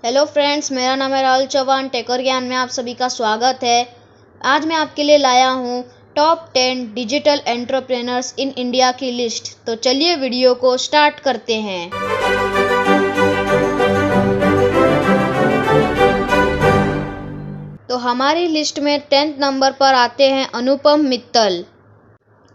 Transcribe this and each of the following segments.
Hello friends, मेरा नाम है राहुल चौहान। टेकर ज्ञान में आप सभी का स्वागत है। आज मैं आपके लिए लाया हूँ top 10 digital entrepreneurs in India की लिस्ट। तो चलिए वीडियो को स्टार्ट करते हैं। तो हमारी लिस्ट में 10th नंबर पर आते हैं अनुपम मित्तल।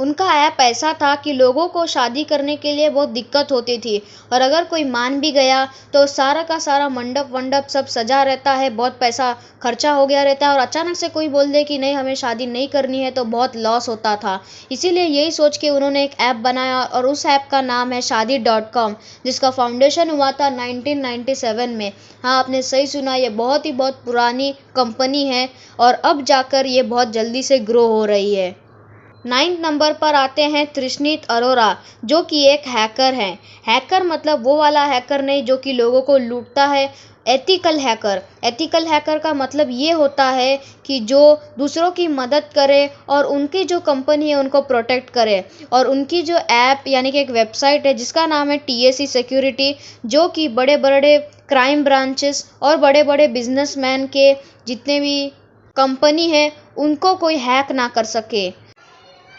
उनका ऐप ऐसा था कि लोगों को शादी करने के लिए बहुत दिक्कत होती थी, और अगर कोई मान भी गया तो सारा का सारा मंडप वंडप सब सजा रहता है, बहुत पैसा खर्चा हो गया रहता है, और अचानक से कोई बोल दे कि नहीं हमें शादी नहीं करनी है तो बहुत लॉस होता था। इसीलिए यही सोच के उन्होंने एक ऐप बनाया, और उस ऐप का नाम है शादी.com, जिसका फाउंडेशन हुआ था 1997 में। हाँ, आपने सही सुना, ये बहुत पुरानी कंपनी है और अब जाकर ये बहुत जल्दी से ग्रो हो रही है। 9th नंबर पर आते हैं तृष्णित अरोरा, जो कि एक हैकर हैं। हैकर मतलब वो वाला हैकर नहीं जो कि लोगों को लूटता है। एथिकल हैकर का मतलब ये होता है कि जो दूसरों की मदद करे और उनकी जो कंपनी है उनको प्रोटेक्ट करे। और उनकी जो ऐप यानी कि एक वेबसाइट है जिसका नाम है TAC सिक्योरिटी, जो कि बड़े बड़े क्राइम ब्रांचेस और बड़े बड़े बिजनेसमैन के जितने भी कंपनी है उनको कोई हैक ना कर सके।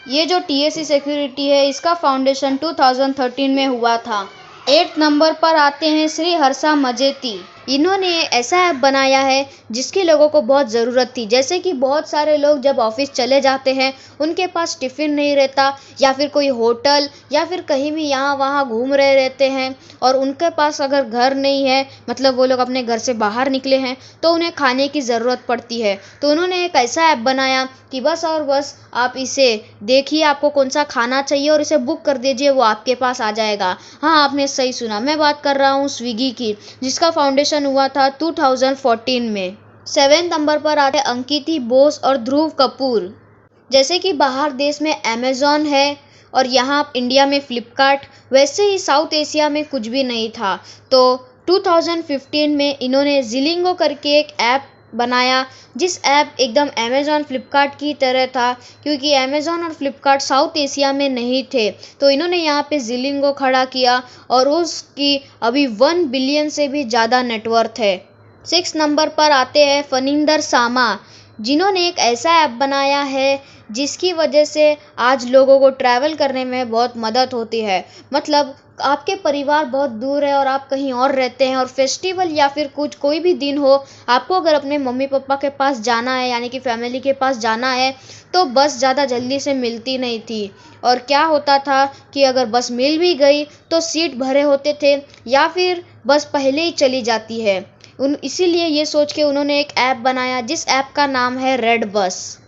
ये जो TAC सिक्योरिटी है इसका फाउंडेशन 2013 में हुआ था। 8th नंबर पर आते हैं श्री हर्षा मजेती। इन्होंने ऐसा ऐप बनाया है जिसकी लोगों को बहुत ज़रूरत थी। जैसे कि बहुत सारे लोग जब ऑफिस चले जाते हैं उनके पास टिफ़िन नहीं रहता, या फिर कोई होटल या फिर कहीं भी यहाँ वहाँ घूम रहे रहते हैं, और उनके पास अगर घर नहीं है, मतलब वो लोग अपने घर से बाहर निकले हैं, तो उन्हें खाने की ज़रूरत पड़ती है। तो उन्होंने एक ऐसा ऐप बनाया कि बस और बस आप इसे देखिए, आपको कौन सा खाना चाहिए और इसे बुक कर दीजिए, वो आपके पास आ जाएगा। हाँ, आपने सही सुना, मैं बात कर रहा हूँ स्विगी की, जिसका फाउंडेशन हुआ था 2014 में। 7th नंबर पर आते अंकिति बोस और ध्रुव कपूर। जैसे कि बाहर देश में अमेज़न है और यहाँ इंडिया में फ्लिपकार्ट, वैसे ही साउथ एशिया में कुछ भी नहीं था। तो 2015 में इन्होंने जिलिंगो करके एक ऐप बनाया, जिस ऐप एकदम अमेज़न फ्लिपकार्ट की तरह था, क्योंकि अमेज़न और फ्लिपकार्ट साउथ एशिया में नहीं थे। तो इन्होंने यहाँ पे जिलिंगो खड़ा किया और उसकी अभी 1 बिलियन से भी ज़्यादा नेटवर्थ है। 6 नंबर पर आते हैं फनिंदर सामा, जिन्होंने एक ऐसा ऐप बनाया है जिसकी वजह से आज लोगों को ट्रैवल करने में बहुत मदद होती है। मतलब आपके परिवार बहुत दूर है और आप कहीं और रहते हैं, और फेस्टिवल या फिर कुछ कोई भी दिन हो, आपको अगर अपने मम्मी पापा के पास जाना है यानी कि फैमिली के पास जाना है, तो बस ज़्यादा जल्दी से मिलती नहीं थी। और क्या होता था कि अगर बस मिल भी गई तो सीट भरे होते थे या फिर बस पहले ही चली जाती है। इसीलिए ये सोच के उन्होंने एक ऐप बनाया जिस ऐप का नाम है रेड बस।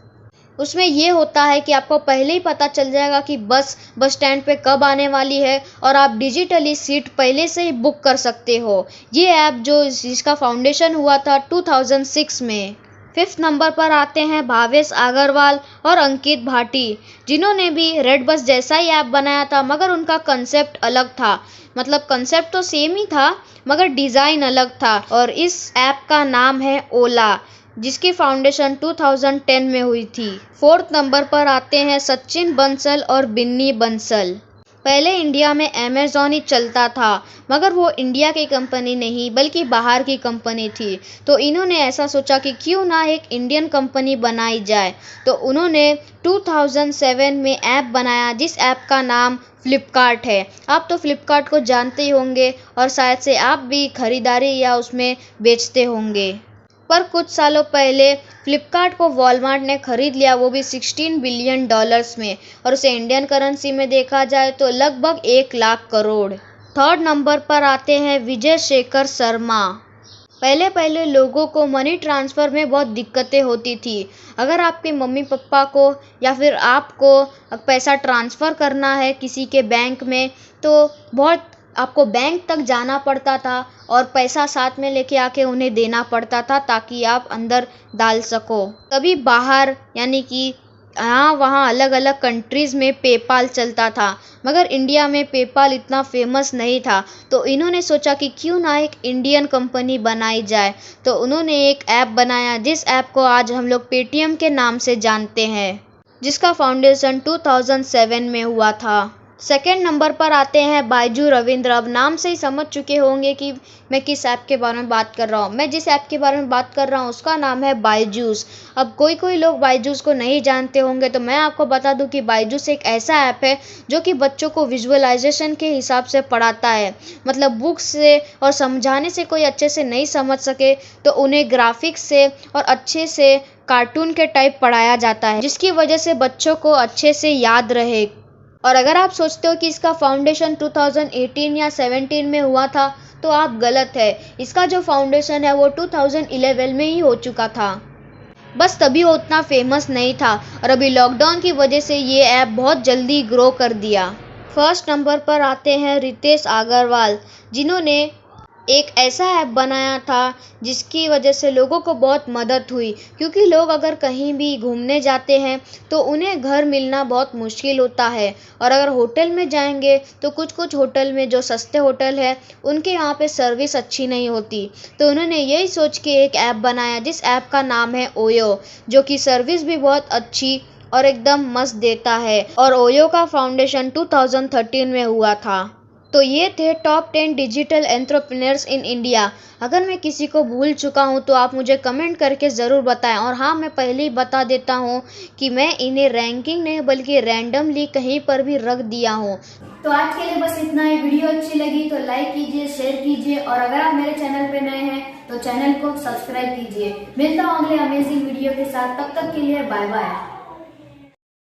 उसमें ये होता है कि आपको पहले ही पता चल जाएगा कि बस स्टैंड पे कब आने वाली है, और आप डिजिटली सीट पहले से ही बुक कर सकते हो। ये ऐप जिसका फाउंडेशन हुआ था 2006 में। 5th नंबर पर आते हैं भावेश अग्रवाल और अंकित भाटी, जिन्होंने भी रेड बस जैसा ही ऐप बनाया था, मगर उनका कंसेप्ट अलग था। मतलब कंसेप्ट तो सेम ही था मगर डिज़ाइन अलग था, और इस ऐप का नाम है ओला, जिसकी फाउंडेशन 2010 में हुई थी। 4th नंबर पर आते हैं सचिन बंसल और बिन्नी बंसल। पहले इंडिया में अमेज़न ही चलता था, मगर वो इंडिया की कंपनी नहीं बल्कि बाहर की कंपनी थी। तो इन्होंने ऐसा सोचा कि क्यों ना एक इंडियन कंपनी बनाई जाए। तो उन्होंने 2007 में ऐप बनाया जिस ऐप का नाम फ्लिपकार्ट है। आप तो फ्लिपकार्ट को जानते ही होंगे, और शायद से आप भी खरीदारी या उसमें बेचते होंगे। पर कुछ सालों पहले फ्लिपकार्ट को वॉलमार्ट ने खरीद लिया, वो भी $16 बिलियन में, और उसे इंडियन करेंसी में देखा जाए तो लगभग 1 लाख करोड़। 3rd नंबर पर आते हैं विजय शेखर शर्मा। पहले लोगों को मनी ट्रांसफ़र में बहुत दिक्कतें होती थी। अगर आपके मम्मी पापा को या फिर आपको पैसा ट्रांसफ़र करना है किसी के बैंक में, तो बहुत आपको बैंक तक जाना पड़ता था और पैसा साथ में लेके आके उन्हें देना पड़ता था ताकि आप अंदर डाल सको। तभी बाहर यानी कि यहाँ वहाँ अलग अलग कंट्रीज़ में पेपाल चलता था, मगर इंडिया में पेपाल इतना फेमस नहीं था। तो इन्होंने सोचा कि क्यों ना एक इंडियन कंपनी बनाई जाए। तो उन्होंने एक ऐप बनाया जिस ऐप को आज हम लोग पेटीएम के नाम से जानते हैं, जिसका फाउंडेशन 2007 में हुआ था। सेकंड नंबर पर आते हैं बायजू रविंद्र। अब नाम से ही समझ चुके होंगे कि मैं किस ऐप के बारे में बात कर रहा हूँ। मैं जिस ऐप के बारे में बात कर रहा हूँ उसका नाम है बायजूस। अब कोई लोग बायजूस को नहीं जानते होंगे, तो मैं आपको बता दूं कि बायजूस एक ऐसा ऐप है जो कि बच्चों को विजुअलाइजेशन के हिसाब से पढ़ाता है। मतलब बुक्स से और समझाने से कोई अच्छे से नहीं समझ सके तो उन्हें ग्राफिक्स से और अच्छे से कार्टून के टाइप पढ़ाया जाता है, जिसकी वजह से बच्चों को अच्छे से याद रहे। और अगर आप सोचते हो कि इसका फाउंडेशन 2018 या 17 में हुआ था, तो आप गलत है। इसका जो फाउंडेशन है वो 2011 में ही हो चुका था। बस तभी वो उतना फेमस नहीं था और अभी लॉकडाउन की वजह से ये ऐप बहुत जल्दी ग्रो कर दिया। फर्स्ट नंबर पर आते हैं रितेश अग्रवाल, जिन्होंने एक ऐसा ऐप बनाया था जिसकी वजह से लोगों को बहुत मदद हुई, क्योंकि लोग अगर कहीं भी घूमने जाते हैं तो उन्हें घर मिलना बहुत मुश्किल होता है। और अगर होटल में जाएंगे तो कुछ होटल में, जो सस्ते होटल है, उनके यहाँ पे सर्विस अच्छी नहीं होती। तो उन्होंने यही सोच के एक ऐप बनाया जिस ऐप का नाम है ओयो, जो कि सर्विस भी बहुत अच्छी और एकदम मस्त देता है। और ओयो का फाउंडेशन 2013 में हुआ था। तो ये थे top 10 digital entrepreneurs in India. अगर मैं किसी को भूल चुका हूँ तो आप मुझे कमेंट करके ज़रूर बताएं। और हाँ, मैं पहले ही बता देता हूँ कि मैं इन्हें रैंकिंग नहीं बल्कि रैंडमली कहीं पर भी रख दिया हूँ। तो आज के लिए बस इतना ही। वीडियो अच्छी लगी तो लाइक कीजिए, शेयर कीजिए और अगर आप मेरे चैनल पे नए हैं तो चैनल को सब्सक्राइब कीजिए। मिलता हूँ अगले अमेजिंग वीडियो के साथ, तब तक के लिए बाय बाय।